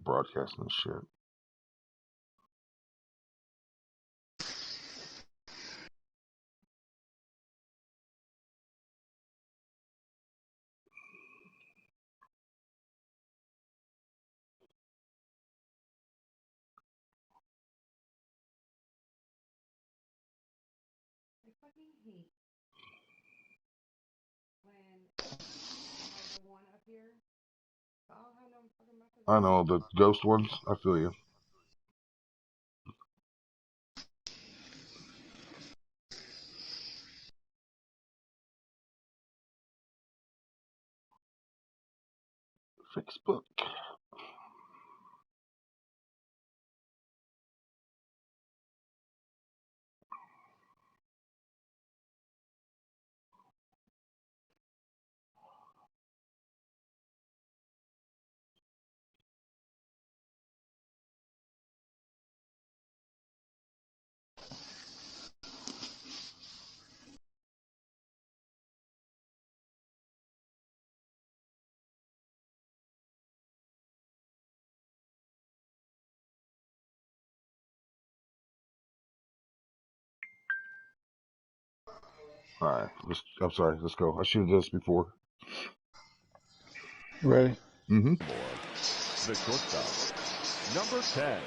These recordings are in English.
broadcasting this shit. I know, the ghost ones. I feel you. Facebook. Alright, I'm sorry, let's go. I should have done this before. Ready? Mm-hmm. The shortstop, number 10.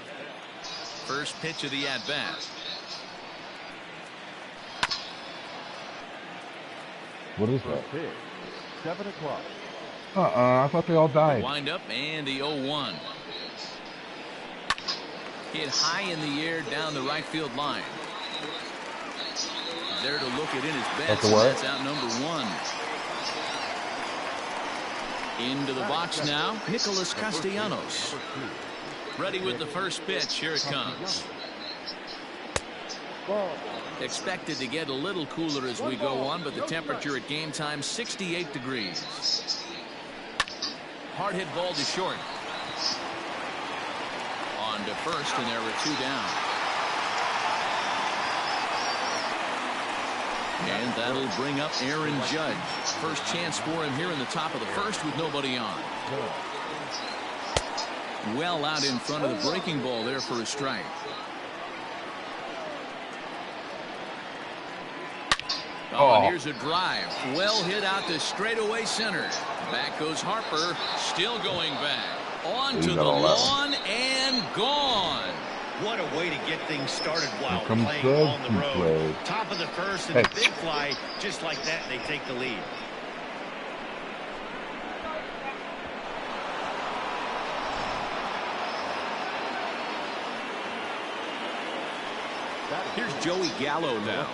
First pitch of the at-bat. What is First that? pitch, 7 o'clock. I thought they all died. Wind up and the 0-1. Hit high in the air down the right field line. There to look it in his bets, and that's out number 1. Into the box now, Nicholas Castellanos. Ready with the first pitch. Here it comes. Expected to get a little cooler as we go on, but the temperature at game time, 68 degrees. Hard hit ball to short. On to first, and there were 2 down. And that'll bring up Aaron Judge. First chance for him here in the top of the first with nobody on. Well out in front of the breaking ball there for a strike. Oh, and here's a drive. Well hit out to straightaway center. Back goes Harper. Still going back. On to the lawn and gone. What a way to get things started while playing on the road. Top of the first and a big fly. Just like that, they take the lead. Here's Joey Gallo now.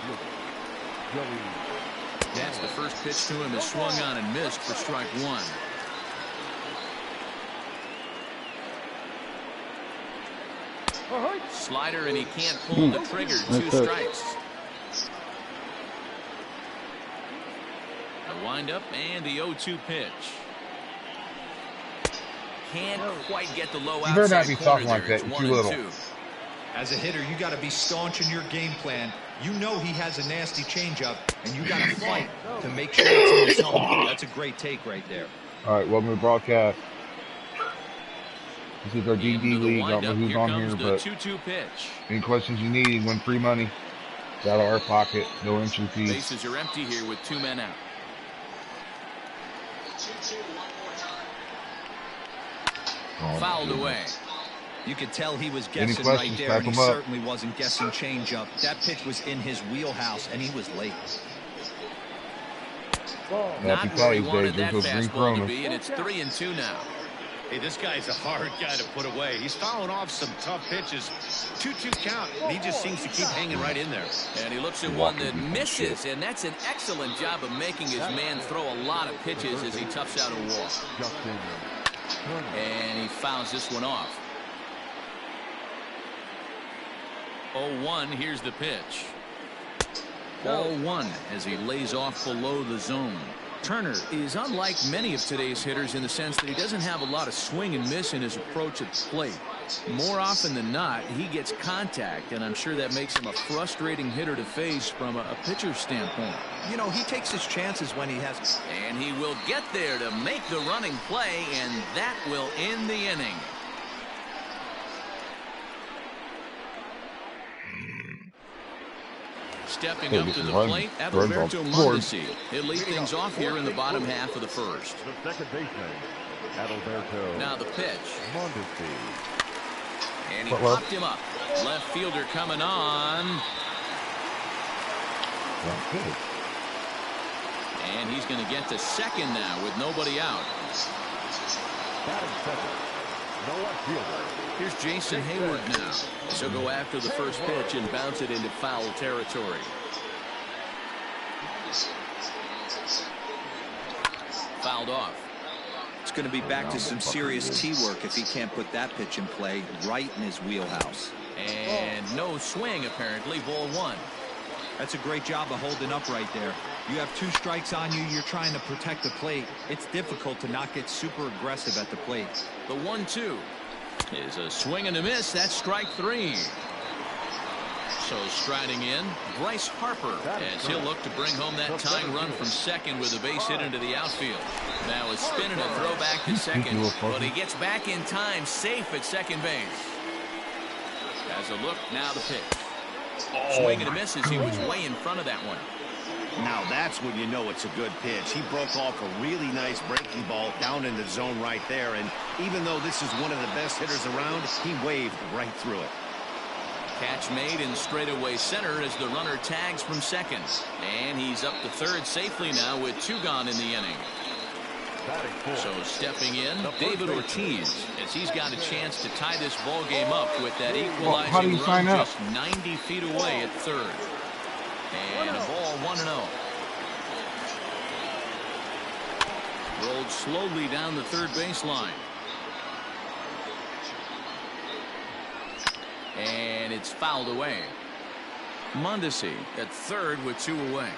That's the first pitch to him, is swung on and missed for strike 1. Slider, and he can't pull the trigger. 2 strikes. A windup and the 0-2 pitch. Can't quite get the low outside. You better not be talking like that. You're too little. As a hitter, you got to be staunch in your game plan. You know he has a nasty changeup, and you got to fight to make sure it's in the zone. That's a great take right there. All right, welcome to the broadcast. This is our DD league. I don't know who's on here, but 2-2 pitch. Any questions you need, win free money. It's out of our pocket, no entry fees. Bases are empty here with 2 men out. Fouled away. You could tell he was guessing right there, and he certainly wasn't guessing changeup. That pitch was in his wheelhouse, and he was late. Not where he wanted that fastball to be, and it's 3-2 now. Hey, this guy's a hard guy to put away. He's fouling off some tough pitches. 2-2 count. He just seems to keep hanging right in there. And he looks at one that misses, and that's an excellent job of making his man throw a lot of pitches as he toughs out a walk. And he fouls this one off. 0-1, here's the pitch. Ball 1 as he lays off below the zone. Turner is unlike many of today's hitters in the sense that he doesn't have a lot of swing and miss in his approach at the plate. More often than not, he gets contact, and I'm sure that makes him a frustrating hitter to face from a pitcher's standpoint. You know, he takes his chances when he has. And he will get there to make the running play, and that will end the inning. Stepping Hey, up this to is the run. plate, Runs Adalberto on board. Mondesi. He'll lead things off here in the bottom half of the first. The second baseman, Adalberto Now the pitch. Mondesi. And he Butler. popped him up. Left fielder coming on. Okay. And he's going to get to second now with nobody out. Batting second, no left fielder. Here's Jason Hayward now. So go after the first pitch and bounce it into foul territory. Fouled off. It's going to be back to some serious tee work if he can't put that pitch in play right in his wheelhouse. And no swing, apparently. Ball one. That's a great job of holding up right there. You have 2 strikes on you. You're trying to protect the plate. It's difficult to not get super aggressive at the plate. The 1-2 is a swing and a miss. That's strike 3. So striding in, Bryce Harper, as he'll look to bring home that tying run from second with a base hit into the outfield. Now a spin and a throw back to second, but he gets back in time, safe at second base. As a look, now the pitch. Swing and a miss as he was way in front of that one. Now that's when you know it's a good pitch. He broke off a really nice breaking ball down in the zone right there. And even though this is one of the best hitters around, he waved right through it. Catch made in straightaway center as the runner tags from second. And he's up to third safely now with 2 gone in the inning. So stepping in, David Ortiz, as he's got a chance to tie this ball game up with that equalizing run just 90 feet away at third. And a ball 1-0. Rolled slowly down the third baseline. And it's fouled away. Mondesi at third with 2 away.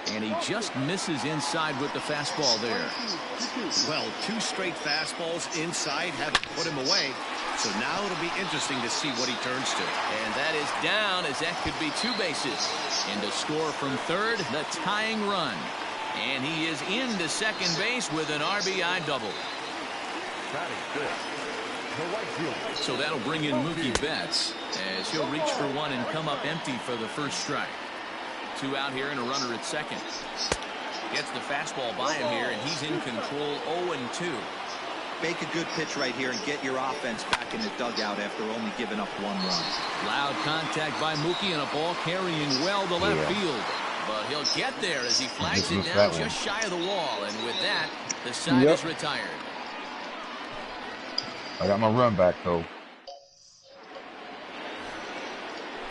And he just misses inside with the fastball there. Well, 2 straight fastballs inside haven't put him away. So now it'll be interesting to see what he turns to. And that is down, as that could be 2 bases. And to score from third, the tying run. And he is into second base with an RBI double. So that'll bring in Mookie Betts, as he'll reach for one and come up empty for the first strike. 2 out here and a runner at second. Gets the fastball by him here, and he's in control 0-2. Make a good pitch right here and get your offense back in the dugout after only giving up 1 run. Loud contact by Mookie and a ball carrying well to left field. But he'll get there as he flags it down just shy of the wall. And with that, the side is retired. I got my run back, though.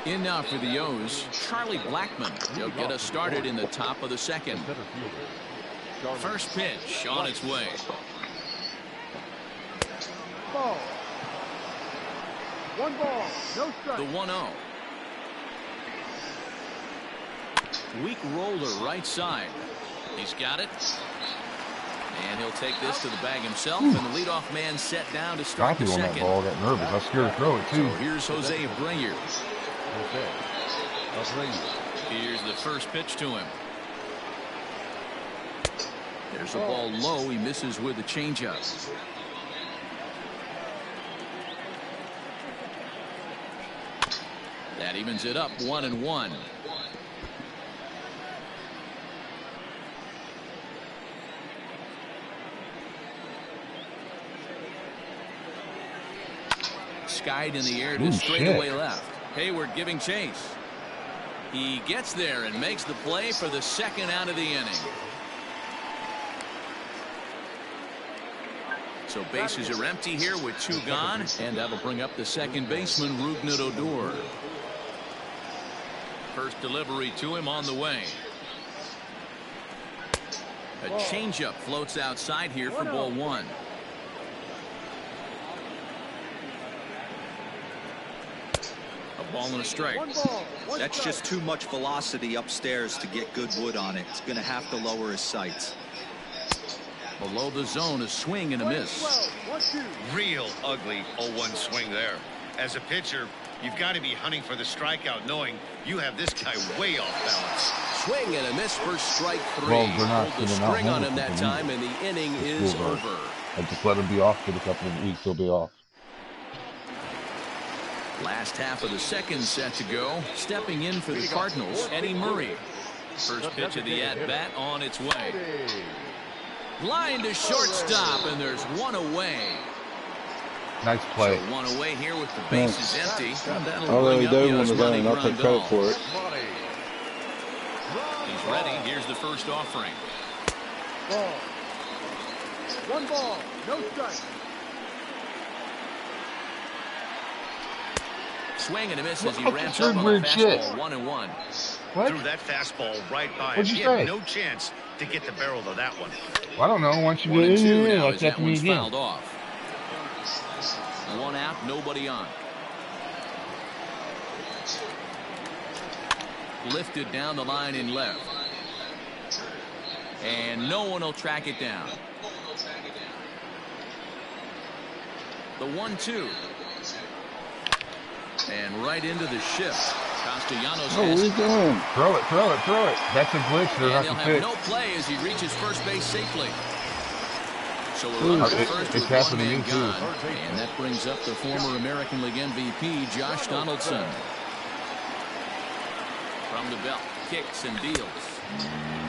In now for the O's, Charlie Blackmon. He'll get us started in the top of the second. First pitch on its way. Ball. 1 ball, no strike. The 1-0. Weak roller right side. He's got it. And he'll take this to the bag himself. And the leadoff man set down to start the On that second. ball, I got nervous. I was scared to throw it, too. So here's Jose Abreu. Here's the first pitch to him. There's a ball low. He misses with a changeup. That evens it up 1-1. Skied in the air to straightaway left. Hayward giving chase. He gets there and makes the play for the second out of the inning. So bases are empty here with 2 gone, and that'll bring up the second baseman, Rougned Odor. First delivery to him on the way. A changeup floats outside here for ball 1. A ball and a strike. That's just too much velocity upstairs to get good wood on it. It's going to have to lower his sights. Below the zone, a swing and a miss. Real ugly 0-1 swing there. As a pitcher, you've got to be hunting for the strikeout, knowing you have this guy way off balance. Swing and a miss for strike 3. Well, they're not- Pulled the they're not string on him holding that for time, and the inning is over. over. I just let him be off for a couple of weeks. He'll be off. Last half of the second set to go. Stepping in for the Cardinals, Eddie Murray. First pitch of the at-bat on its way. Line to shortstop, and there's one away. Nice play. So one away here with the bases empty. Although he does want to go, and I'll take credit for it. He's ready. Here's the first offering. Ball. 1 ball, no strike. Swing and a miss as he ramps up on a fastball. 1-1. What? Threw that fastball right by What'd him. you He had say? no chance to get the barrel of that one. Well, I don't know. Once you 1 get and 2 in now there, as let's that have me one's again. fouled off. 1 out, nobody on. Lifted down the line in left. And no one will track it down. The 1-2. And right into the shift. Castellanos Oh, what are you doing? Throw it, throw it, throw it. That's a glitch. They're and not they'll the have pitch. no play as he reaches first base safely. So a runner at first It's with happened to one me, man too. gone. And that brings up the former American League MVP, Josh Donaldson. From the belt, kicks and deals.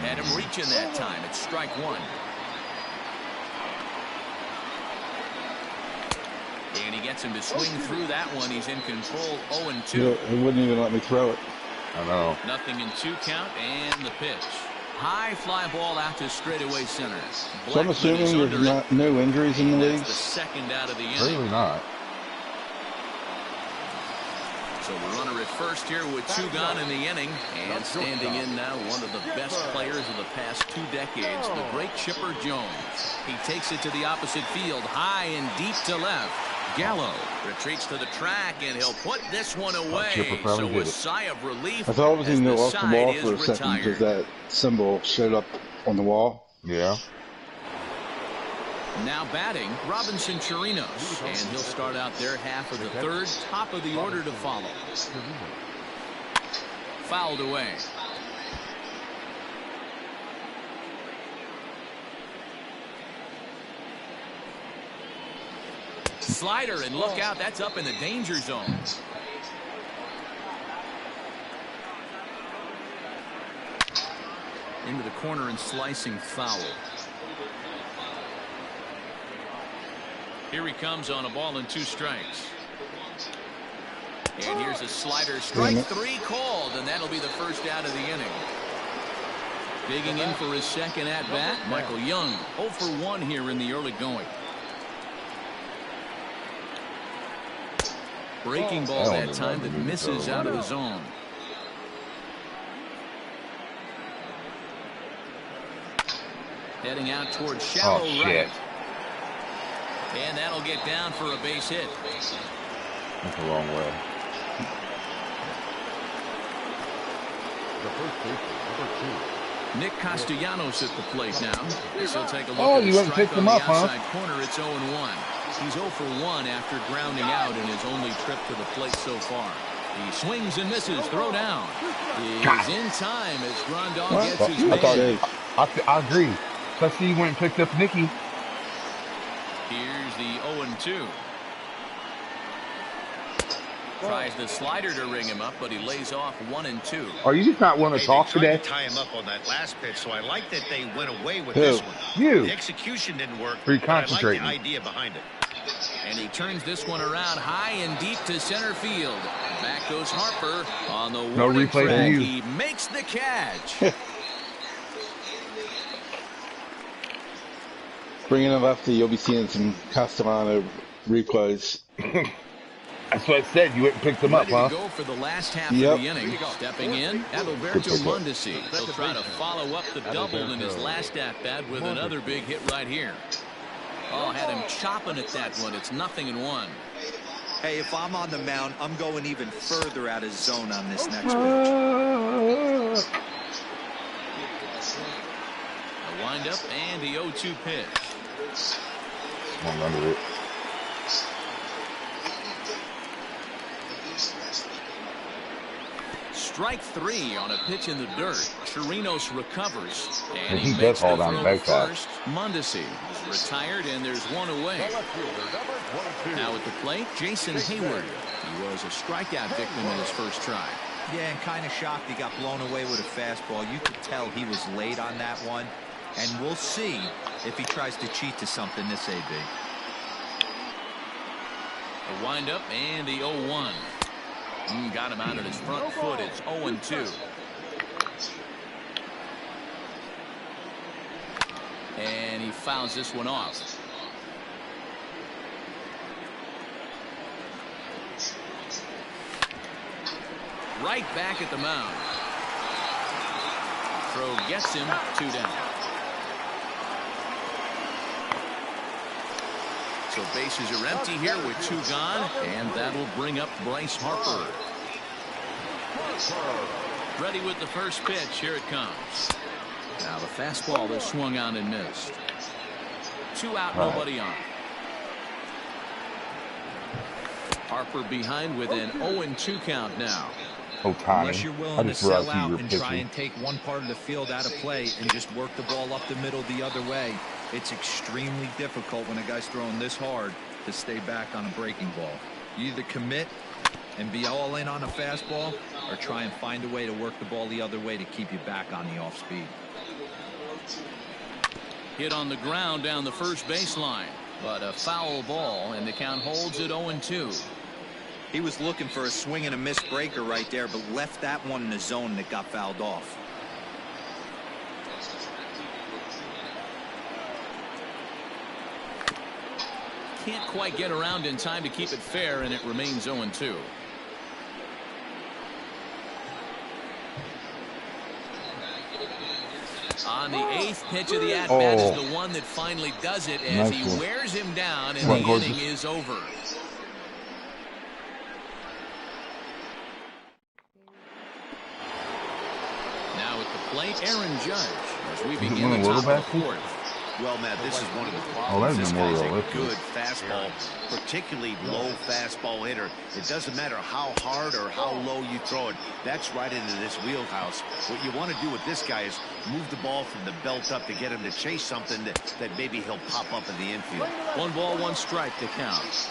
Had him reaching that time. It's strike 1. And he gets him to swing through that one. He's in control. 0-2. Yeah, he wouldn't even let me throw it. I know. Nothing in 2 count, and the pitch. High fly ball out to straightaway center. So I'm assuming there's no injuries in the league. That's the second out of the inning. Really not. So the runner at first here with 2 gone in the inning. And standing in now, one of the best players of the past 2 decades, the great Chipper Jones. He takes it to the opposite field, high and deep to left. Gallo retreats to the track, and he'll put this one away. So a sigh of relief. I thought it was going to go off the wall side for a is second because retired. that symbol showed up on the wall. Yeah. Now batting, Robinson Chirinos, and he'll start out their half of the third, top of the order to follow. Fouled away. Slider, and look out, that's up in the danger zone. Into the corner and slicing foul. Here he comes on a ball and 2 strikes. And here's a slider. Strike 3 called, and that'll be the first out of the inning. Digging in for his second at-bat, Michael Young. 0 for 1 here in the early going. Breaking ball that time that misses out of the zone. Heading out towards shallow right. And that'll get down for a base hit. That's the wrong way. The first baseman, number 2. Nick Castellanos at the plate now. This will take a look Oh, at you a haven't strike picked on him the up, huh? outside corner. It's 0-1. He's 0 for 1 after grounding out in his only trip to the plate so far. He swings and misses. Throw down. Is in time as Grandal gets his man. I agree. So I see you went and picked up Nicky. Here's the 0-2. Tries the slider to ring him up, but he lays off 1 and 2. Are you just not want to talk They tried today? to tie him up on that last pitch, so I like that they went away with Who? this one. You. The execution didn't work, Are you but I like the concentrating? idea behind it. And he turns this one around high and deep to center field. Back goes Harper on the No warning replay for track. you. He makes the catch. Bringing a lefty, you'll be seeing some Castellano replays. That's what I said. You went and picked him up, Ready huh? to go for the last half Yep. of the inning. Stepping in, Adalberto Mondesi. He'll try to follow up the double in his last at-bat with another big hit right here. Oh, had him chopping at that one. It's 0-1. Hey, if I'm on the mound, I'm going even further out of zone on this next pitch. A windup and the 0-2 pitch. Come on, under it. Strike 3 on a pitch in the dirt. Chirinos recovers. And He he does makes the hold on throw back to fast. first. Mondesi is Retired, and there's one away. The left fielder, number 22. Now at the plate, Jason Hayward. He was a strikeout victim in his first try. Yeah, and kind of shocked he got blown away with a fastball. You could tell he was late on that one. And we'll see if he tries to cheat to something this AB. A windup and the 0-1. Got him out of his front foot. It's 0-2. And he fouls this one off. Right back at the mound. Throw gets him 2 down. So bases are empty here with 2 gone, and that'll bring up Bryce Harper. Ready with the first pitch. Here it comes. Now the fastball is swung on and missed. 2 out, nobody on. Harper behind with an 0-2 count now. Unless you're willing to sell out and try and take one part of the field out of play and just work the ball up the middle the other way, it's extremely difficult when a guy's throwing this hard to stay back on a breaking ball. You either commit and be all in on a fastball or try and find a way to work the ball the other way to keep you back on the off speed. Hit on the ground down the first baseline, but a foul ball, and the count holds at 0-2. He was looking for a swing and a miss breaker right there, but left that one in the zone that got fouled off. Can't quite get around in time to keep it fair, and it remains 0-2. On the 8th pitch of the at-bat is the one that finally does it as he wears him down, and the inning is over. Now at the plate, Aaron Judge, as we begin the top of the 4th. Well, Matt, this is one of the problems. This guy's a good fastball, particularly low fastball hitter. It doesn't matter how hard or how low you throw it. That's right into this wheelhouse. What you want to do with this guy is move the ball from the belt up to get him to chase something that maybe he'll pop up in the infield. 1 ball, 1 strike to count.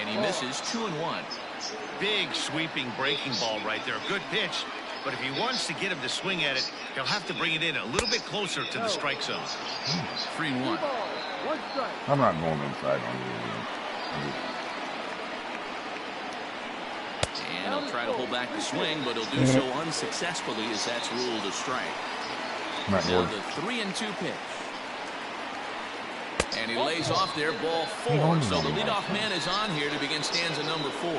And he misses 2-1. Big sweeping breaking ball right there. Good pitch. But if he wants to get him to swing at it, he'll have to bring it in a little bit closer to the strike zone. 3-1. I'm not going inside on you. And he'll try to hold back the swing, but he'll do so unsuccessfully as that's ruled a strike. Now the 3-2 pitch. And he lays off there, ball 4. So the leadoff man is on here to begin stanza number 4.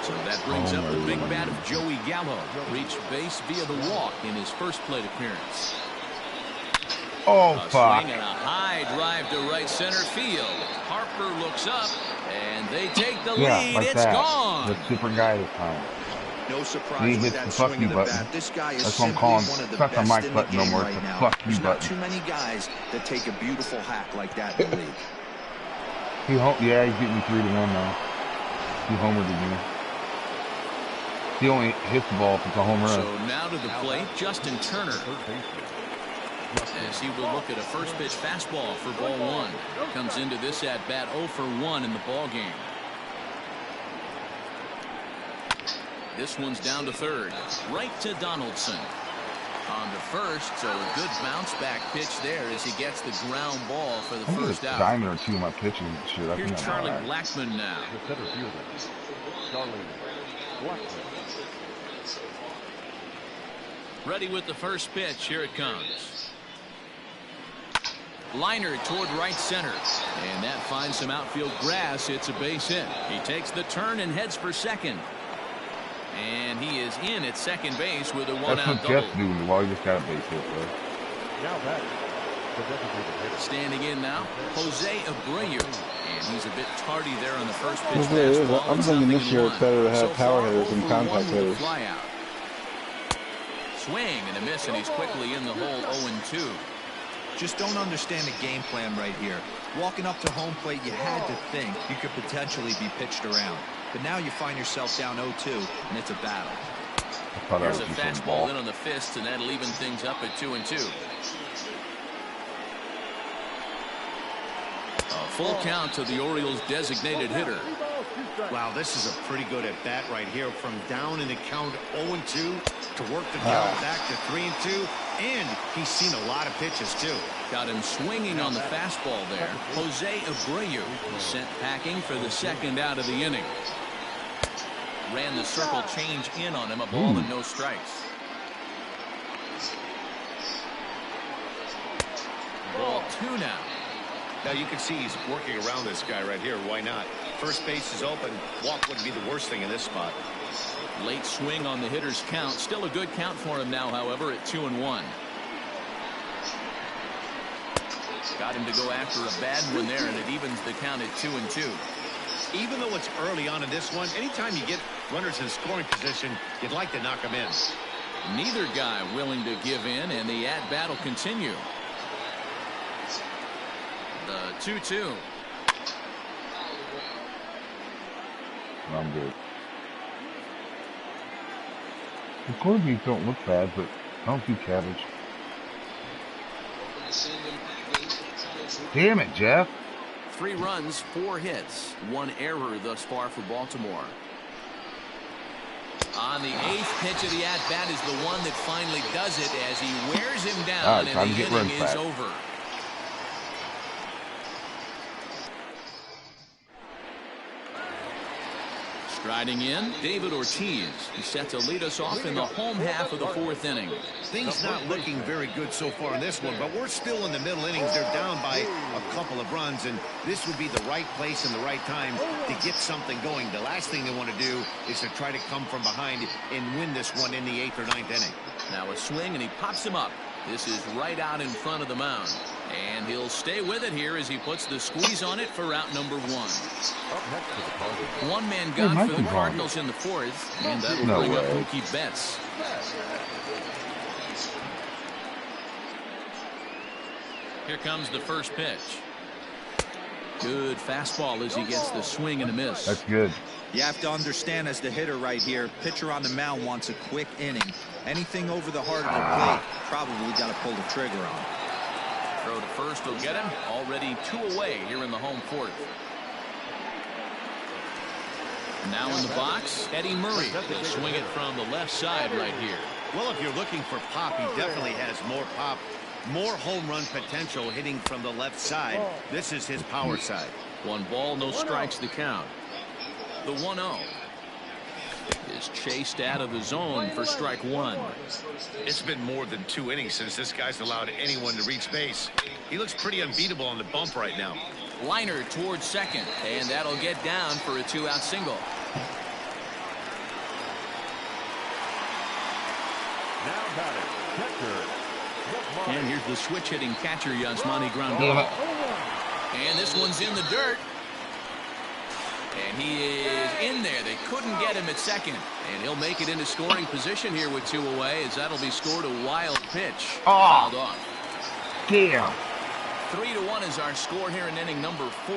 So that brings up the big bat of Joey Gallo. Reached base via the walk in his first plate appearance. Oh, fuck. Swing and a high drive to right center field. Harper looks up, and they take the lead. Like it's that. gone. The different guy this time. No surprise with that swing of the bat. This guy is simply one of the best in the game right now. There's not too many guys that take a beautiful hack like that in the league. Yeah, he's getting me 3-1 now. He homered again. He only hits the ball if it's a home run. So now to the plate, Justin Turner. As he will look at a first pitch fastball for ball 1. Comes into this at bat 0 for 1 in the ball game. This one's down to third. Right to Donaldson. On to first, so a good bounce back pitch there as he gets the ground ball for the first out. Diamond or 2 of my pitching shit. Here's Charlie Blackmon now. The center fielder, Charlie Blackmon. Ready with the first pitch. Here it comes. Liner toward right center. And that finds some outfield grass. It's a base hit. He takes the turn and heads for second. And he is in at second base with a 1-out double. That's what Jeff's doing while he just got a base hit, bro. Now back, the designated hitter. Standing in now, Jose Abreu. And he's a bit tardy there on the first pitch. I'm thinking this year it's better to have power hitters than contact hitters. Swing and a miss, and he's quickly in the hole 0-2. Just don't understand the game plan right here. Walking up to home plate, you had to think you could potentially be pitched around. But now you find yourself down 0-2, and it's a battle. There's a fastball in on the fist, and that'll even things up at 2-2. A full count to the Orioles' designated hitter. Wow, this is a pretty good at bat right here. From down in the count 0-2 to work the count back to 3-2. And he's seen a lot of pitches, too. Got him swinging on the fastball there. Jose Abreu sent packing for the second out of the inning. Ran the circle change in on him, a ball and no strikes. Ball 2 now. Now you can see he's working around this guy right here. Why not? First base is open. Walk wouldn't be the worst thing in this spot. Late swing on the hitter's count. Still a good count for him now, however, at 2-1. Got him to go after a bad one there, and it evens the count at 2-2. Even though it's early on in this one, anytime you get runners in scoring position, you'd like to knock them in. Neither guy willing to give in, and the at-bat will continue. The 2-2. I'm good. The corned don't look bad, but I don't see cabbage. Damn it, Jeff. 3 runs, 4 hits, 1 error thus far for Baltimore. On the 8th pitch of the at-bat is the one that finally does it as he wears him down, and the inning is over. Striding in, David Ortiz. He's set to lead us off in the home half of the 4th inning. Things not looking very good so far in this one, but we're still in the middle innings. They're down by a couple of runs, and this would be the right place and the right time to get something going. The last thing they want to do is to try to come from behind and win this one in the 8th or 9th inning. Now a swing, and he pops him up. This is right out in front of the mound. And he'll stay with it here as he puts the squeeze on it for out number 1. One man gone for the Cardinals in the 4th, and that'll bring up Mookie Betts. Here comes the first pitch. Good fastball as he gets the swing and a miss. That's good. You have to understand, as the hitter right here, pitcher on the mound wants a quick inning. Anything over the heart of the plate, probably got to pull the trigger on. Throw to first will get him. Already 2 away here in the home 4th. Now in the box, Eddie Murray will swing it from the left side right here. Well, if you're looking for pop, he definitely has more pop, more home run potential hitting from the left side. This is his power side. 1 ball, no strikes the count. The 1-0 is chased out of the zone for strike 1. It's been more than 2 innings since this guy's allowed anyone to reach base. He looks pretty unbeatable on the bump right now. Liner towards second, and that'll get down for a 2-out single. Now batting, catcher. And here's the switch hitting catcher, Yasmani Grandal. And this one's in the dirt. And he is in there. They couldn't get him at second. And he'll make it into scoring position here with 2 away, as that'll be scored a wild pitch. Fouled off. Damn. 3-1 is our score here in inning number 4.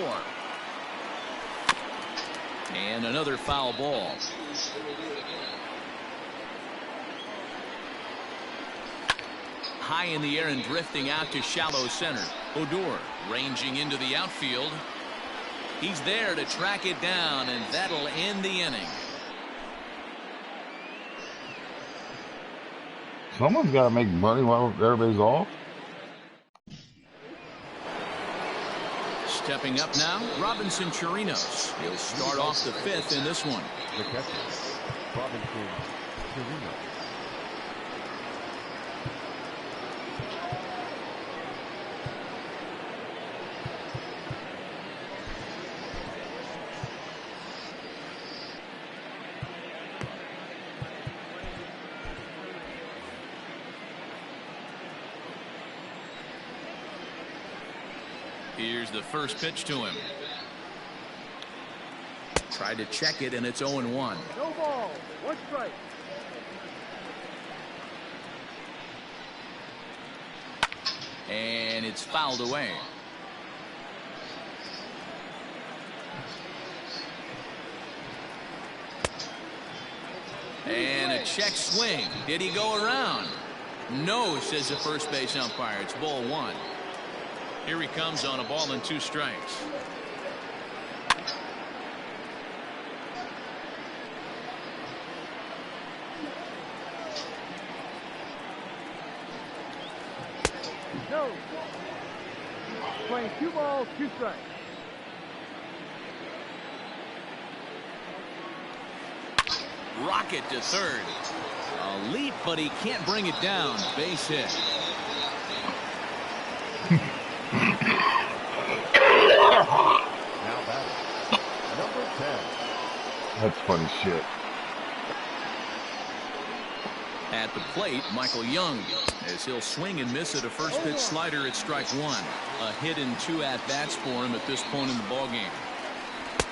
And another foul ball. High in the air and drifting out to shallow center. Odor ranging into the outfield. He's there to track it down, and that'll end the inning. Someone's got to make money while everybody's off. Stepping up now, Robinson Chirinos. He'll start off the 5th in this one. The catcher, Robinson Chirinos. Here's the first pitch to him. Tried to check it, and it's 0-1. No ball, 1 strike. And it's fouled away. And a check swing. Did he go around? No, says the first base umpire. It's ball one. Here he comes on a ball and 2 strikes. No. Playing 2 balls, 2 strikes. Rocket to third. A leap, but he can't bring it down. Base hit. Now batting, number 10. That's funny shit. At the plate, Michael Young, as he'll swing and miss at a first pitch slider at strike 1. A hit and 2 at-bats for him at this point in the ballgame.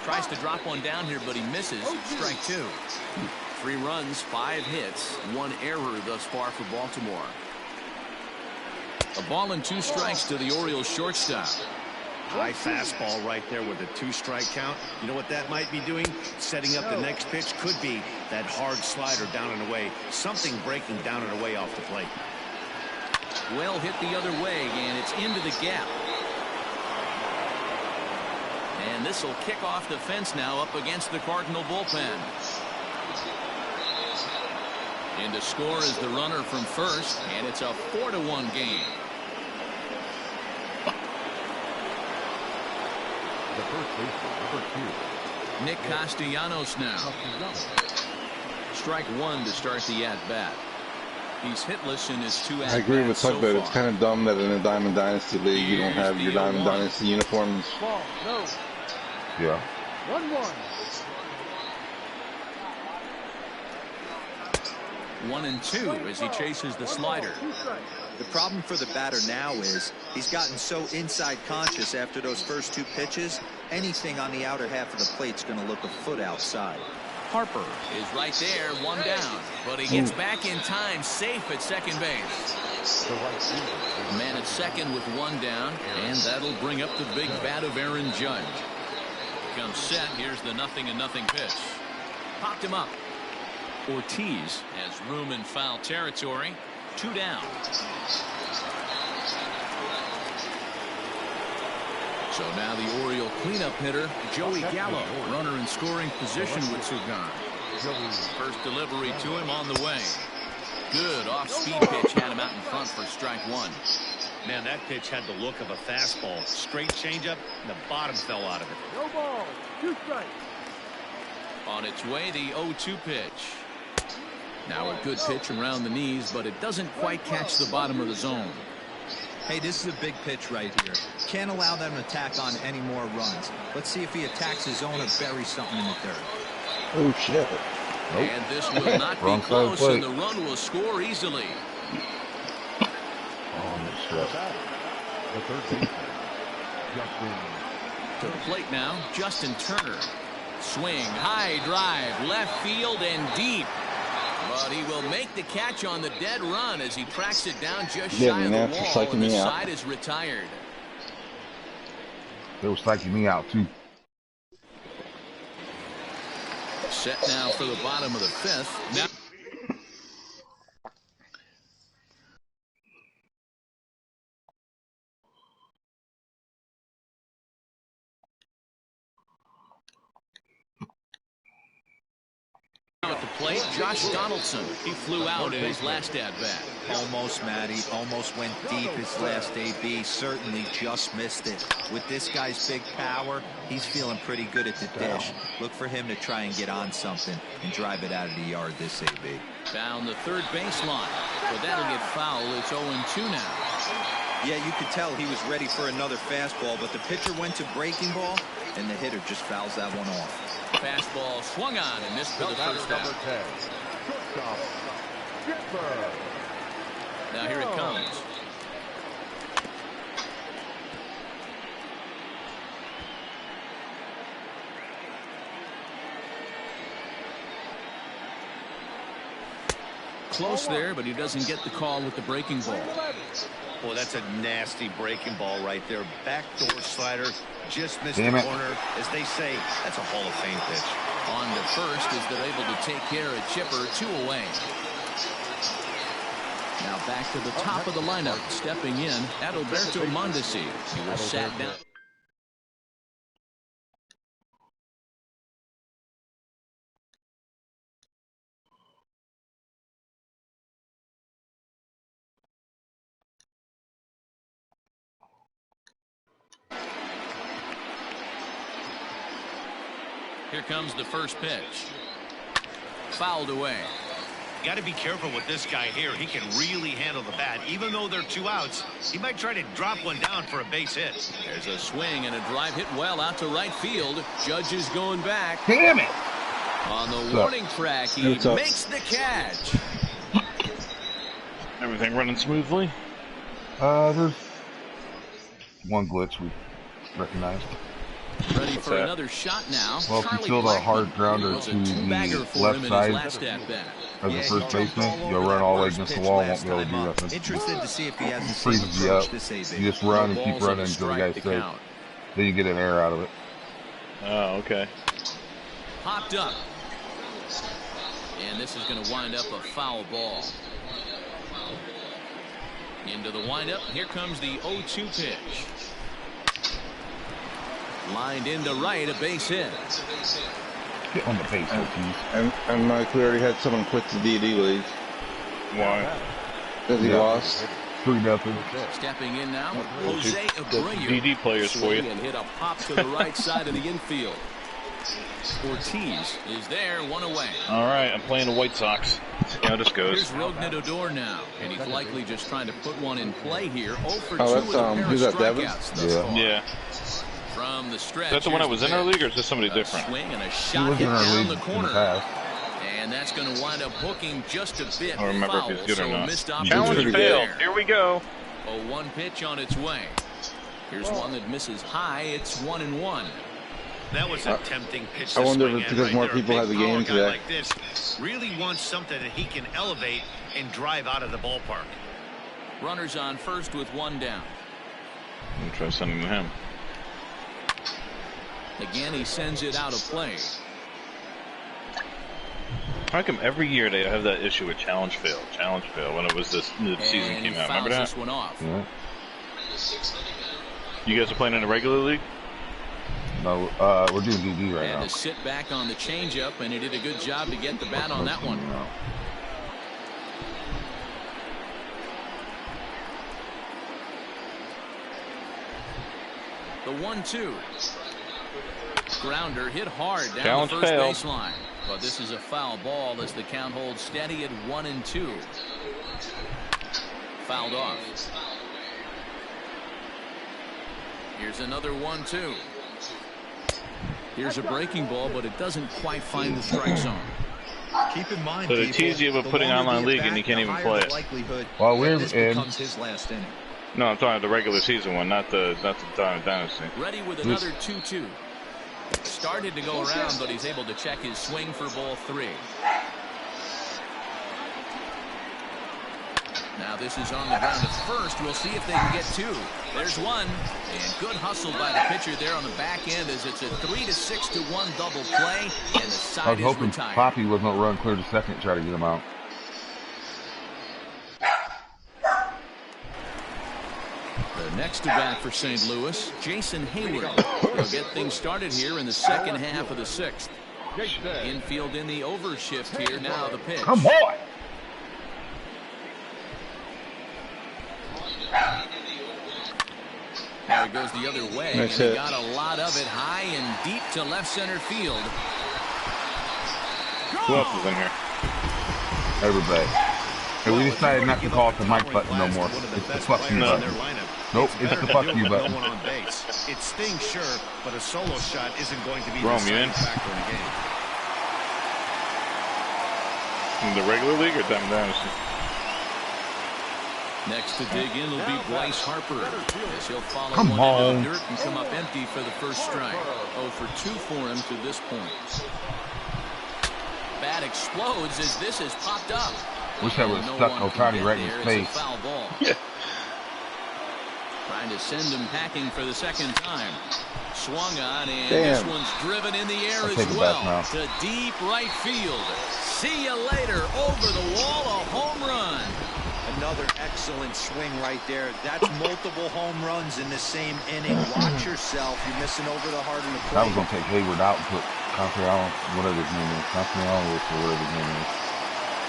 Tries to drop one down here, but he misses. Strike 2. 3 runs, 5 hits, 1 error thus far for Baltimore. A ball and 2 strikes to the Orioles shortstop. High fastball right there with a 2-strike count. You know what that might be doing? Setting up the next pitch. Could be that hard slider down and away. Something breaking down and away off the plate. Well hit the other way, and it's into the gap. And this will kick off the fence now up against the Cardinal bullpen. In to score is the runner from first, and it's a 4-1 game. The first baseman, number 2. Nick Castellanos now. Strike 1 to start the at-bat. He's hitless in his 2 at-bats. I agree with Tuck so that it's far. kind of dumb that in a Diamond Dynasty league you don't have your Diamond Dynasty uniforms. Ball, no. Yeah. 1-1. 1-2 as he chases the slider. 2 strikes. The problem for the batter now is he's gotten so inside conscious after those first 2 pitches. Anything on the outer half of the plate's going to look a foot outside. Harper is right there, 1 down, but he gets back in time, safe at second base. The right fielder. Man at second with 1 down, and that'll bring up the big bat of Aaron Judge. Comes set. Here's the 0-0 pitch. Popped him up. Ortiz has room in foul territory. 2 down. So now the Oriole cleanup hitter, Joey Gallo, runner in scoring position with Sugan. First delivery to him on the way. Good off-speed pitch had him out in front for strike 1. Man, that pitch had the look of a fastball. Straight changeup, and the bottom fell out of it. No ball, 2 strikes. On its way, the 0-2 pitch. Now a good pitch around the knees, but it doesn't quite catch the bottom of the zone. Hey, this is a big pitch right here. Can't allow them to tack on any more runs. Let's see if he attacks his zone or buries something in the dirt. Oh, shit. Nope. And this will not be Wrong side of the close, plate. and the run will score easily. Oh, shit. The third baseman, Justin. To the plate now, Justin Turner. Swing, high drive, left field and deep. But he will make the catch on the dead run as he tracks it down just shy of the wall, and the side is retired. They were psyching me out, too. Set now for the bottom of the 5th. Now at the plate, Josh Donaldson. He flew out in his last at-bat. Almost, Matty. Almost went deep his last AB. Certainly just missed it. With this guy's big power, he's feeling pretty good at the dish. Look for him to try and get on something and drive it out of the yard this AB. Down the third baseline. But that'll get foul. It's 0-2 now. Yeah, you could tell he was ready for another fastball, but the pitcher went to breaking ball, and the hitter just fouls that one off. Fastball swung on and missed for the first Number out. 10, shortstop, Skipper. Now here it comes. Close there, but he doesn't get the call with the breaking ball. Boy, that's a nasty breaking ball right there. Backdoor slider, just missed Damn the it. corner. As they say, that's a Hall of Fame pitch. On to first as they're able to take care of Chipper, 2 away. Now back to the top of the lineup, stepping in, Adalberto Mondesi. He was sat down. Here comes the first pitch. Fouled away. Got to be careful with this guy here. He can really handle the bat. Even though they're 2 outs, he might try to drop one down for a base hit. There's a swing and a drive hit well out to right field. Judge is going back. Damn it! On the warning track, he makes the catch. Everything running smoothly? There's one glitch we recognized. Ready for another shot now. Well, if you field a hard grounder to the left side as the first baseman, you'll run all the way against the wall and won't be able to do nothing. Interested to see if he has It freezes you up. You just run and keep running until the guy's safe. Then you get an error out of it. Oh, okay. Popped up. And this is going to wind up a foul ball. Into the windup. Here comes the 0-2 pitch. Lined into right, a base hit. Get on the base, and Mike, we already had someone quit the DD league. Why? Because he lost. 3-0. Stepping in now, Jose Abreu. DD players for you. And hit a pop to the right side of the infield. Ortiz is there, 1 away. All right, I'm playing the White Sox. See how this goes. Here's Rougned Odor now, and he's likely just trying to put one in play here. 0 for 2 that's, with a pair who's of that, Devin? strikeouts thus far. Yeah. From the stretch. Is that the one that was in our league, or is this somebody a different? Swing and a He shot was hit in our down league the in the corner. past. And that's going to wind up hooking just a bit. I don't remember foul, if he's good so or not. missed Challenge opportunity failed. there. Here we go. A 1 pitch on its way. Here's one that misses high. It's 1-1. That was a tempting pitch. I wonder swing if it's at because right more there. people A have the big game power guy today. like this really wants something that he can elevate and drive out of the ballpark. Runners on first with 1 down. I'm gonna try sending to him. Again, he sends it out of play. How come every year they have that issue with challenge fail, when it was this the season came out? Remember that? This one off. Yeah. You guys are playing in a regular league? No, we're doing DD right And now. to sit back on the changeup, and he did a good job to get the bat on that one. The 1-2. Grounder hit hard down Challenge the first failed. baseline. But this is a foul ball as the count holds steady at 1-2. Fouled off. Here's another 1-2. Here's a breaking ball, but it doesn't quite find the strike zone. Keep in mind, So they tease you about putting online league and you can't even play it. Well, we're this in. becomes his last inning. No, I'm talking the regular season one, not the dynasty. Ready with another 2-2. Started to go around, but he's able to check his swing for ball 3. Now this is on the ground at first. We'll see if they can get 2. There's 1. And good hustle by the pitcher there on the back end as it's a 3-6-1 double play. And the side I was hoping is retired. Poppy wasn't run clear to second and try to get him out. The next to bat for St. Louis, Jason Hayward. He'll get things started here in the second half of the 6th. Infield in the overshift here. Now the pitch. Come on! Now he goes the other way, Nice and he hit. got a lot of it high and deep to left center field. Who else is in here? Everybody. And we decided not to call it the mic button no more. It's the fuck you button. Nope, it's the fuck you button. It stings, sure, but a solo shot isn't going to be Rome, the you in? deciding factor in the game. In the regular league or Diamond Dynasty? Next to dig in will be Bryce Harper. As he'll follow Come one on. into the dirt and come up empty for the first strike. 0 for 2 for him to this point. Bat explodes as this is popped up. Wish I would have stuck Otani right in his face. Foul ball. Yeah. Trying Trying to send him packing for the second time. Swung on, and this one's driven in the air as well to deep right field. See you later. Over the wall, a home run. Another excellent swing right there. That's multiple home runs in the same inning. Watch yourself. You're missing over the heart of the plate. I was going to take Hayward out and put Confiano, whatever his name is. Confiano or whatever his name is.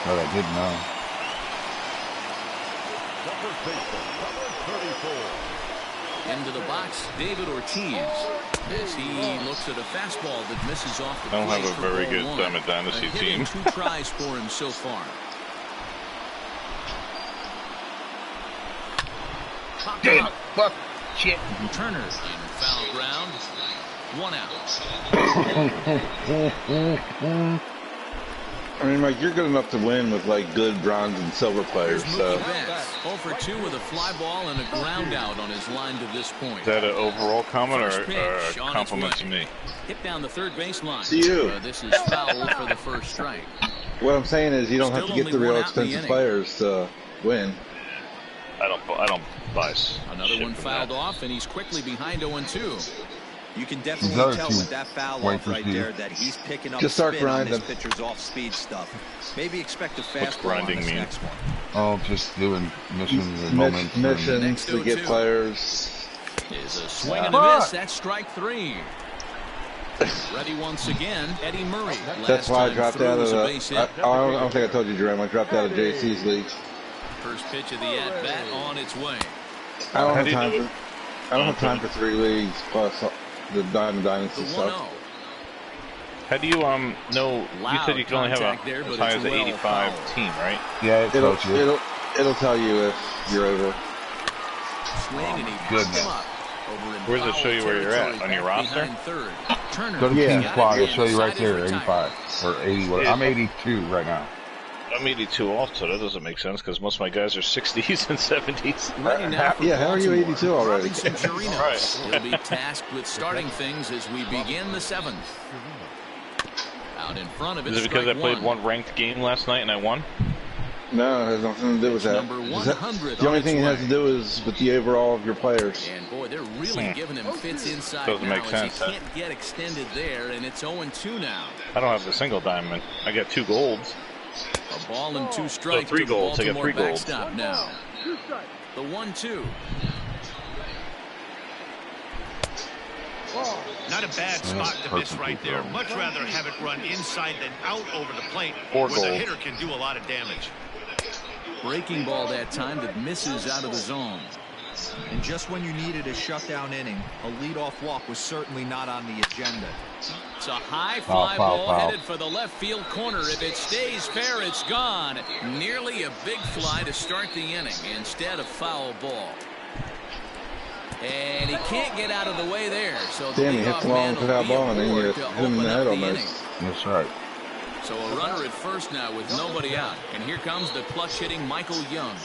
But I didn't know. Into the box, David Ortiz. As he looks at a fastball that misses off the plate. I don't have a very good Dynasty team. 2 tries for him so far. Damn it. Fuck. Shit. Turner in foul ground. 1 out. I mean, like, you're good enough to win with, like, good bronze and silver players, so. 0 for 2 with a fly ball and a ground out on his line to this point. Is that an overall comment or a compliment to me? Hit down the third baseline. To you. This is foul for the first strike. What I'm saying is you don't have to get the real expensive players to win. I don't buy Another one fouled off, and he's quickly behind 0-2. You can definitely tell with that foul off right there that he's picking up spin on this pitcher's off-speed stuff. Maybe expect a fastball on this next one. Oh, just doing missions and moments. Missions to get players. Is a swing and a miss. That's strike 3. Ready once again, Eddie Murray. That's why I dropped out of the. I don't think I told you, Jerome. I dropped out of JC's league. First pitch of the at-bat on its way. I don't have time for 3 leagues plus the Diamond Dynasty stuff. How do you know? You said you can only have as high as an 85 team, right? Yeah, it'll tell you if you're over. Swing and he goodness. Where does it show you where you're at on your roster? Go to Team Squad. It'll show you right there, 85 or 80. Whatever. I'm 82 right now. I'm 82 also. That doesn't make sense because most of my guys are 60s and 70s. Yeah, how are you 82 already? Right. He'll be tasked with starting things as we begin the 7th. Out in front of it. Is it because I played 1 ranked game last night and I won? No, it has nothing to do with that. The only thing it has to do is with the overall of your players. And boy, they're really giving him fits inside. Doesn't now make sense. He can't get extended there, and it's 0-2 now. I don't have the single diamond. I got 2 golds. A ball and 2 strikes. So 3 golds. I got 3 golds. Backstop now. The 1-2. Not a bad spot to miss right there. Much rather have it run inside than out over the plate, where the hitter can do a lot of damage. Breaking ball that time that misses out of the zone. And just when you needed a shutdown inning, a leadoff walk was certainly not on the agenda. It's a high fly ball headed for the left field corner. If it stays fair, it's gone. Nearly a big fly to start the inning instead of foul ball. And he can't get out of the way there. So the he hit the long foul ball and then you hit him in the head almost. That's right. So a runner at first now with nobody out. And here comes the clutch-hitting Michael Young.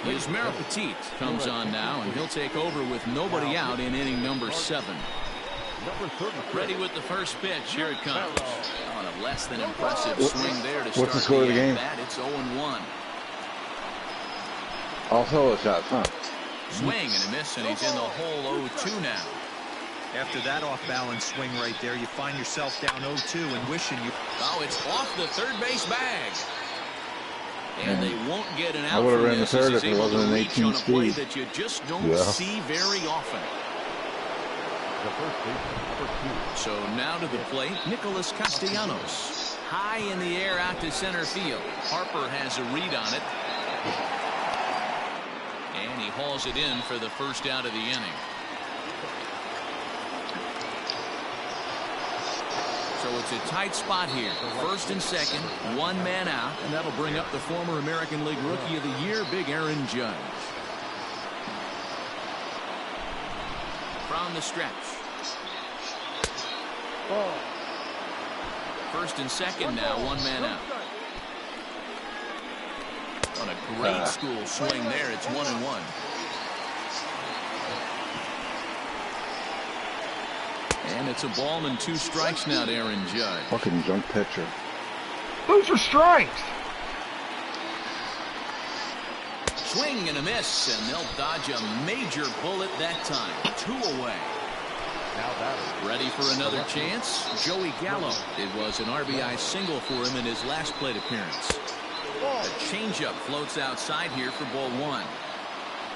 Yusmeiro Petit comes on now, and he'll take over with nobody out in inning number 7. Ready with the first pitch. Here it comes. On a less than impressive swing there to start What's the score of the game? It's 0-1. Also a shot, huh? Swing and a miss, and he's in the hole 0-2 now. After that off-balance swing right there, you find yourself down 0-2 and wishing you... Oh, it's off the third base bag. And they won't get an out. I would have from ran the this third as if he's it able to wasn't an reach 18 on a play speed. that you just don't see very often. So now to the plate, Nicholas Castellanos. High in the air out to center field. Harper has a read on it. And he hauls it in for the first out of the inning. So it's a tight spot here. First and second, 1 man out, and that'll bring up the former American League Rookie of the Year, Big Aaron Judge. From the stretch. First and second now, 1 man out. On a great school swing there, it's 1-1. And it's a ball and 2 strikes now to Aaron Judge. Fucking junk pitcher. Those are strikes. Swing and a miss, and they'll dodge a major bullet that time. 2 away. Ready for another chance? Joey Gallo. It was an RBI single for him in his last plate appearance. A changeup floats outside here for ball 1.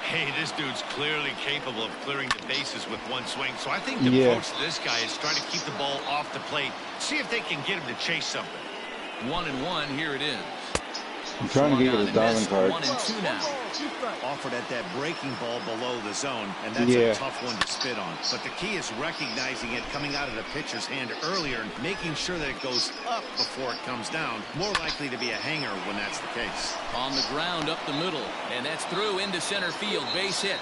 Hey, this dude's clearly capable of clearing the bases with one swing. So I think the approach to this guy is trying to keep the ball off the plate. See if they can get him to chase something. 1-1. Here it is. I'm trying to get his diamond card. 1-2 now. Offered at that breaking ball below the zone, and that's a tough one to spit on. But the key is recognizing it coming out of the pitcher's hand earlier and making sure that it goes up before it comes down. More likely to be a hanger when that's the case. On the ground up the middle, and that's through into center field. Base hit.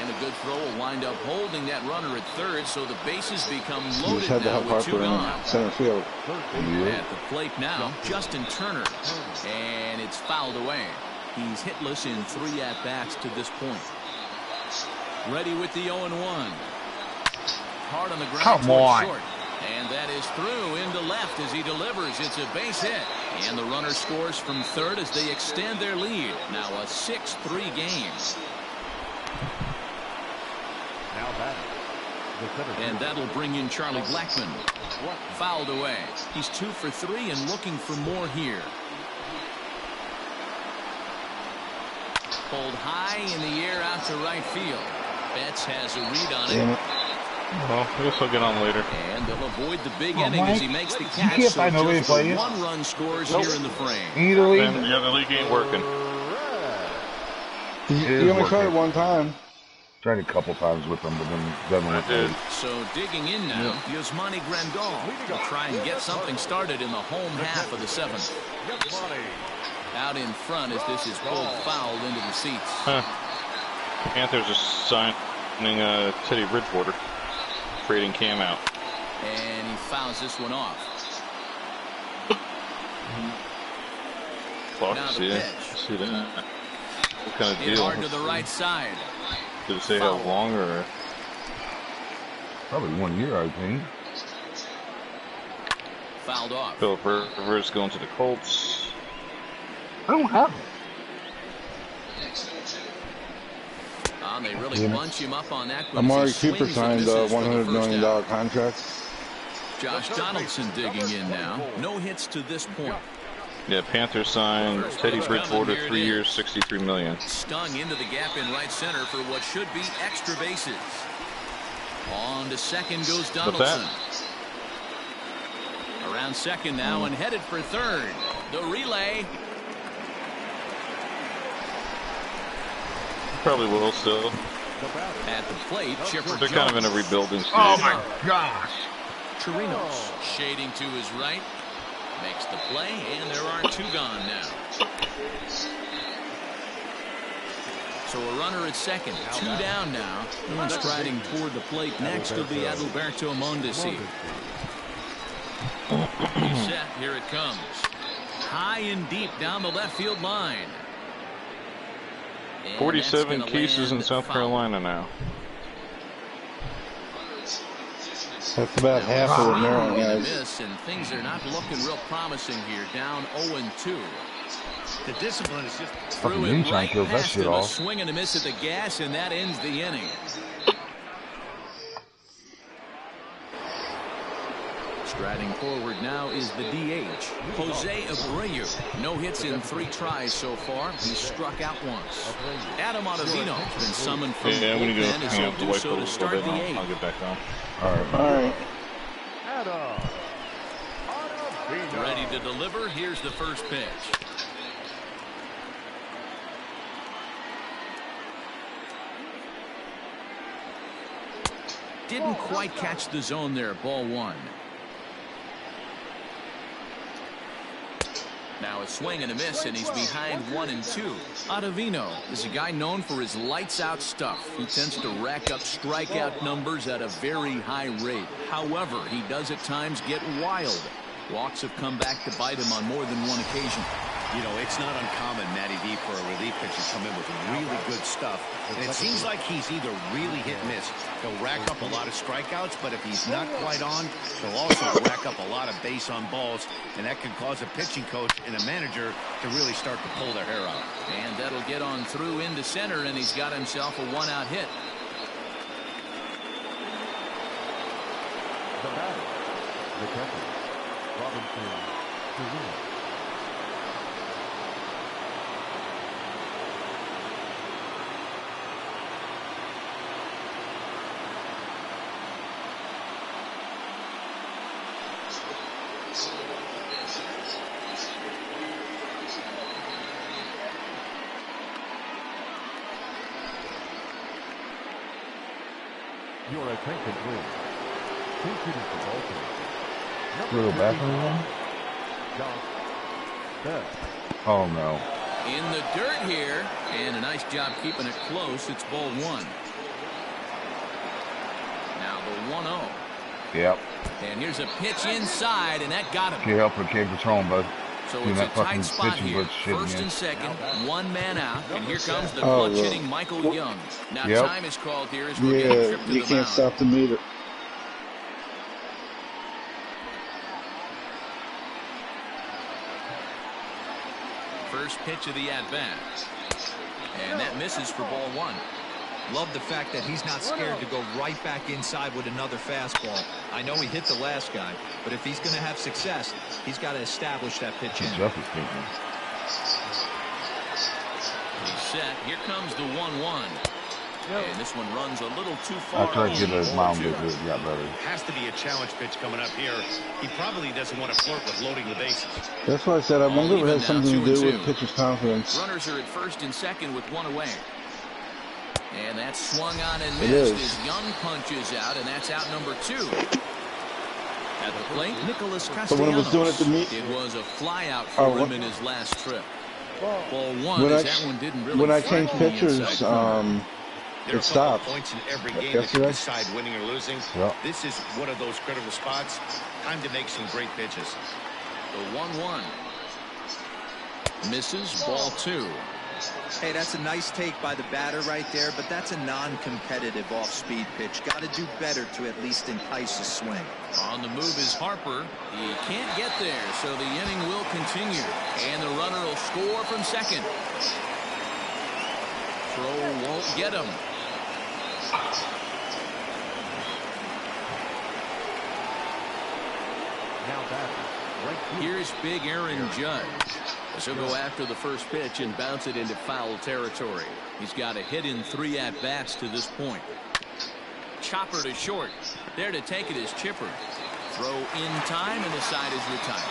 And a good throw will wind up holding that runner at third, so the bases become loaded now with 2 gone. Center field. At the plate now, Justin Turner. And it's fouled away. He's hitless in 3 at-bats to this point. Ready with the 0-1. Hard on the ground. Come on. Short. And that is through into left as he delivers. It's a base hit. And the runner scores from third as they extend their lead. Now a 6-3 game. And that'll bring in Charlie Blackmon. Fouled away. He's 2 for 3 and looking for more here. Pulled high in the air out to right field. Betts has a read on it. Well, I guess I'll get on later. And they'll avoid the big inning as he makes the catch. You can't find nobody to play. 1 run scores here in the frame. Either league. Yeah, the league ain't working. You only tried it 1 time. Tried a couple times with them, but then doesn't work. So digging in now, Yasmani Grandal will try and get something started in the home half of the 7th. Out in front as this is pulled foul into the seats. Panthers are signing Teddy Bridgewater, trading Cam out. And he fouls this one off. Clock, Now the see pitch. that? What kind of Hit deal? hard to the right side. Did it say how long or? Probably 1 year, I think. Fouled off. Philip Rivers going to the Colts. I don't have it. They really bunch him up on that. Amari Cooper signed a $100 million contract. Josh Donaldson digging in now. No hits to this point. Yeah, Panthers signed Teddy Bridgewater, 3 years, $63 million. Stung into the gap in right center for what should be extra bases. On to second goes Donaldson. Around second now and headed for third. The relay. Probably will still. At the plate, Chipper They're kind of in a rebuilding stage. Oh my gosh. Chirinos shading to his right. Makes the play, and there are 2 gone now. So a runner at second, 2 down now. And striding toward the plate next will be Adalberto Mondesi. Set, here it comes. High and deep down the left field line. And 47 cases in South Carolina now. That's about half of the Maryland guys. And things are not looking real promising here. Down 0-2. The discipline is just through it right past him. A swing and a miss at the gas, and that ends the inning. Striding forward now is the DH, Jose Abreu. No hits in 3 tries so far. He's struck out once. Adam Ottavino has been summoned from I'm going to go bullpen as hang he'll out the do white so to start the 8th. I'll get back on. All right. Ready to deliver. Here's the first pitch. Didn't quite catch the zone there. Ball 1. Now a swing and a miss, and he's behind 1-2. Ottavino is a guy known for his lights-out stuff. He tends to rack up strikeout numbers at a very high rate. However, he does at times get wild. Walks have come back to bite him on more than one occasion. You know, it's not uncommon, Matty V, for a relief pitcher to come in with really good stuff. And it seems like he's either really hit and miss. He'll rack up a lot of strikeouts, but if he's not quite on, he'll also rack up a lot of base on balls. And that can cause a pitching coach and a manager to really start to pull their hair out. And that'll get on through into center, and he's got himself a one-out hit. The batter, the catcher, Robinson. Your attention, please. Two shooting for Baltimore. Little bathroom one? Oh no. In the dirt here, and a nice job keeping it close. It's ball one. Now the 1-0. Yep. And here's a pitch inside, and that got him. Can't help but can't control him, bud. So it's a tight spot here. First and second, one man out, and here comes the clutch hitting Michael Young. Now time is called here as we're getting tripped to the mound. You can't stop the meter. First pitch of the at-bat. And that misses for ball one. Love the fact that he's not scared to go right back inside with another fastball. I know he hit the last guy, but if he's going to have success, he's got to establish that pitch in. He's set. Here comes the 1-1. And this one runs a little too far. I tried to get a mound visit. Got better. Has to be a challenge pitch coming up here. He probably doesn't want to flirt with loading the bases. That's why I said I wonder if it has something to do with pitcher's confidence. Runners are at first and second with one away. And that's swung on and missed as Young punches out, and that's out number 2. At the plate, Nicholas Castellanos. But when it was doing it to me, it was a fly out for him in his last trip. Ball one, that one didn't really. When I changed pitchers, there are it stopped. Points in every game that you decide winning or losing. Yep. This is one of those critical spots. Time to make some great pitches. The 1-1 misses. Ball 2. Hey, that's a nice take by the batter right there, but that's a non-competitive off-speed pitch. Got to do better to at least entice a swing. On the move is Harper. He can't get there, so the inning will continue. And the runner will score from second. Throw won't get him. Here's big Aaron Judge. He'll go after the first pitch and bounce it into foul territory. He's got a hit in 3 at-bats to this point. Chopper to short. There to take it is Chipper. Throw in time, and the side is retired.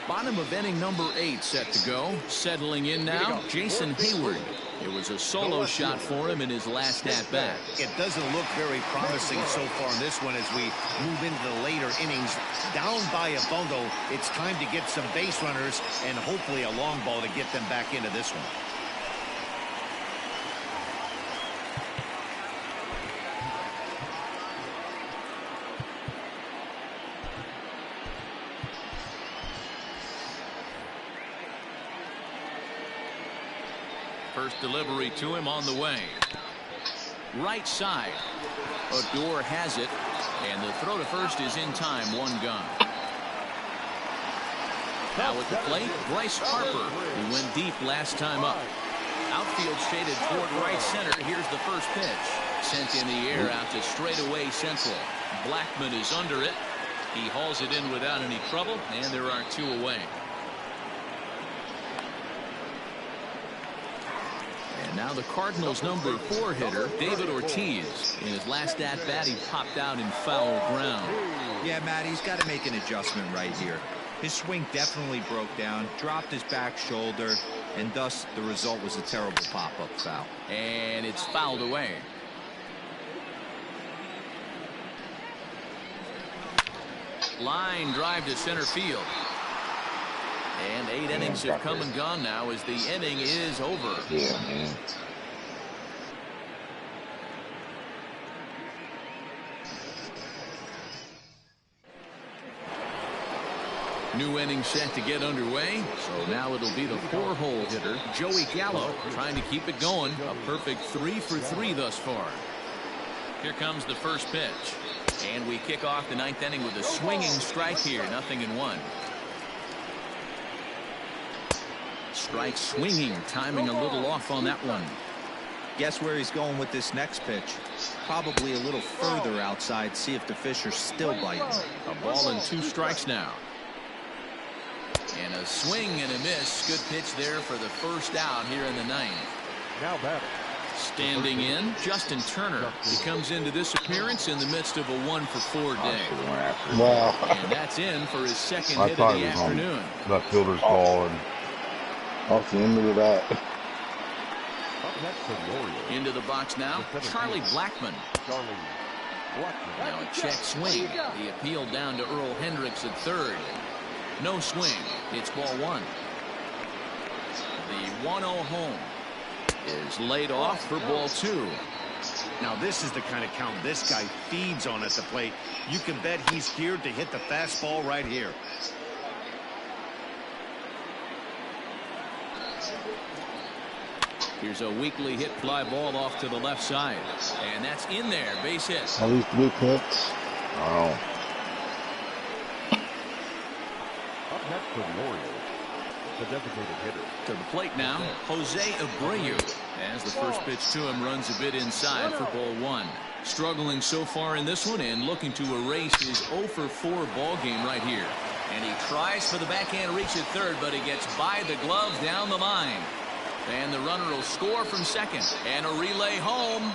Bottom of inning number 8 set to go. Settling in now, Jason Hayward. It was a solo shot for him in his last at-bat. It doesn't look very promising so far in this one as we move into the later innings. Down by a bundle, it's time to get some base runners and hopefully a long ball to get them back into this one. First delivery to him on the way. Right side. Odor has it, and the throw to first is in time. 1 gone. Now at the plate, Bryce Harper, who went deep last time up. Outfield shaded toward right center. Here's the first pitch. Sent in the air out to straightaway central. Blackman is under it. He hauls it in without any trouble, and there are 2 away. Now the Cardinals' number 4 hitter, David Ortiz. In his last at-bat, he popped out in foul ground. Yeah, Matt, he's got to make an adjustment right here. His swing definitely broke down, dropped his back shoulder, and thus the result was a terrible pop-up foul. And it's fouled away. Line drive to center field. And 8 innings have come and gone now as the inning is over. Yeah, man. New inning set to get underway. So now it'll be the 4-hole hitter, Joey Gallo, trying to keep it going. A perfect 3 for 3 thus far. Here comes the first pitch. And we kick off the 9th inning with a swinging strike here. 0-1. Strike swinging. Timing a little off on that one. Guess where he's going with this next pitch? Probably a little further outside. See if the fish are still biting. A ball and 2 strikes now. And a swing and a miss. Good pitch there for the first out here in the 9th. Now batting. Standing in, Justin Turner. He comes into this appearance in the midst of a 1 for 4 day. Wow. And that's in for his second hit of the afternoon. Left fielder's ball and off the end of that. Into the box now, Charlie Blackmon. Now a check swing. The appeal down to Earl Hendricks at third. No swing. It's ball 1. The 1-0 home is laid off for ball 2. Now this is the kind of count this guy feeds on at the plate. You can bet he's geared to hit the fastball right here. Here's a weakly hit fly ball off to the left side. And that's in there. Base hit. All these blue hits. oh, Up next for the Orioles, the designated hitter. To the plate now, Jose Abreu. As the first pitch to him runs a bit inside for ball 1. Struggling so far in this one and looking to erase his 0 for 4 ball game right here. And he tries for the backhand reach at third, but he gets by the glove down the line. And the runner will score from second. And a relay home.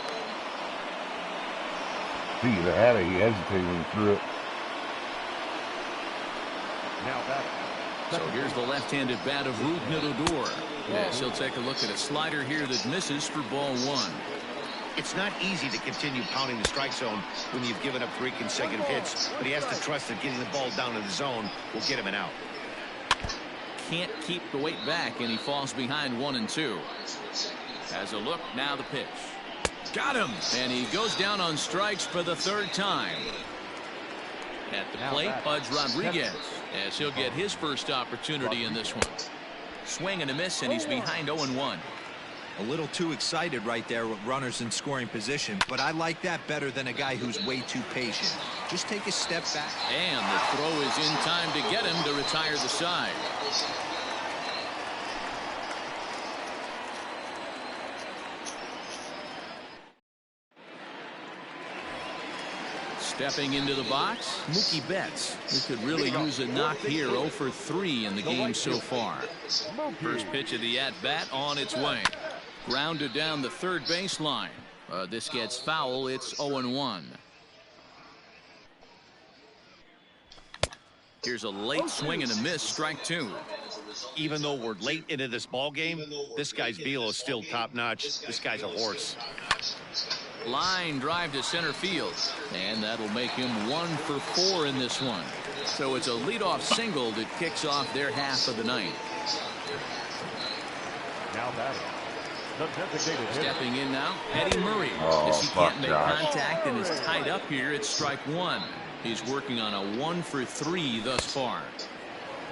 see, the had it. He hesitated when he threw it. Now batting. So here's the left-handed bat of Ruth Nidodor. Yes, he'll take a look at a slider here that misses for ball 1. It's not easy to continue pounding the strike zone when you've given up 3 consecutive hits, but he has to trust that getting the ball down in the zone will get him an out. Can't keep the weight back, and he falls behind 1 and 2. Has a look, now the pitch. Got him! And he goes down on strikes for the 3rd time. At the plate, Pudge Rodriguez, as he'll get his first opportunity in this one. Swing and a miss, and he's behind 0-1. A little too excited right there with runners in scoring position, but I like that better than a guy who's way too patient. Just take a step back. And the throw is in time to get him to retire the side. Stepping into the box, Mookie Betts, who could really use a knock here. 0 for 3 in the game so far. First pitch of the at-bat on its way. Grounded down the third baseline. This gets foul. It's 0-1. Here's a late swing and a miss. Strike 2. Even though we're late into this ball game, this guy's velo is still top-notch. This guy's a horse. Line drive to center field, and that'll make him 1 for 4 in this one. So it's a leadoff single that kicks off their half of the 9th. Now batting. The designated hitter. Stepping in now, Eddie Murray. As he can't make contact and is tied up here, it's strike 1. He's working on a 1 for 3 thus far.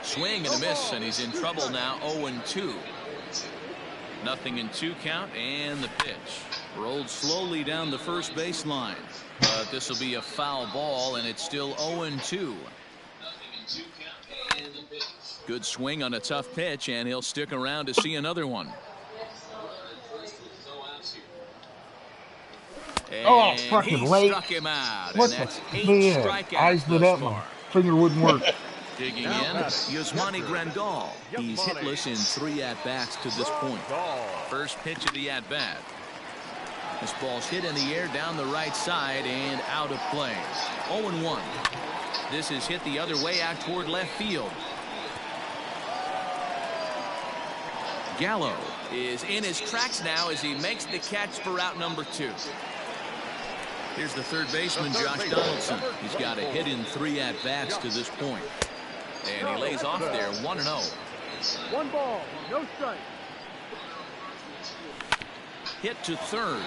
Swing and a miss, and he's in trouble now. 0-2. 0-2 count, and the pitch. Rolled slowly down the first baseline. But this will be a foul ball, and it's still 0-2. Good swing on a tough pitch, and he'll stick around to see another one. And fucking he late. struck him out. What and that's the 8 man? strikeouts Eyes lit thus up. My far. finger wouldn't work. Digging in, Yasmani Grandal. He's hitless in 3 at-bats to this point. First pitch of the at-bat. This ball's hit in the air down the right side and out of play. 0-1. This is hit the other way out toward left field. Gallo is in his tracks now as he makes the catch for out number 2. Here's the third baseman, Josh Donaldson. He's got a hit in 3 at-bats to this point. And he lays off there, 1-0. 1 ball, no strike. Hit to third.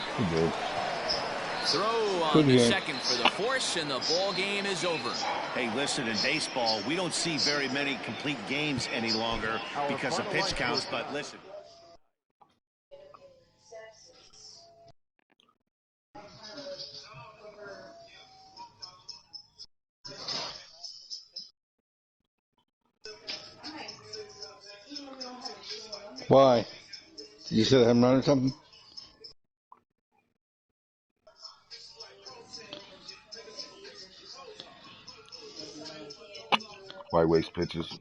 Throw on the second for the force, and the ball game is over. Hey, listen, in baseball, we don't see very many complete games any longer because of pitch counts, but listen. Why? You said I haven't run or something? Why waste pitches?